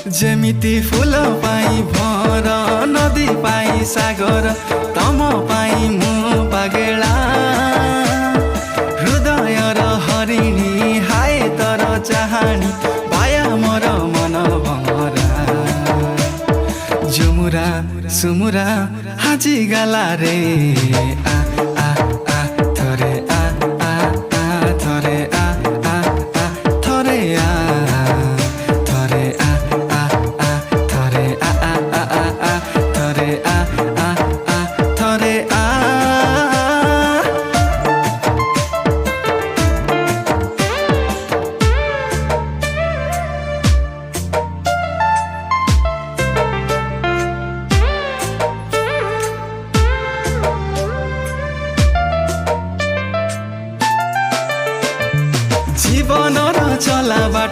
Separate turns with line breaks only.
जेमिति फूल पाई भर नदी पाई सागर तम पाई मु पागेला हृदय र हरिणी हाय तर चाहनी पाया मोर मन भमरा झुमुरा सुमुरा हाजी गाला रे आ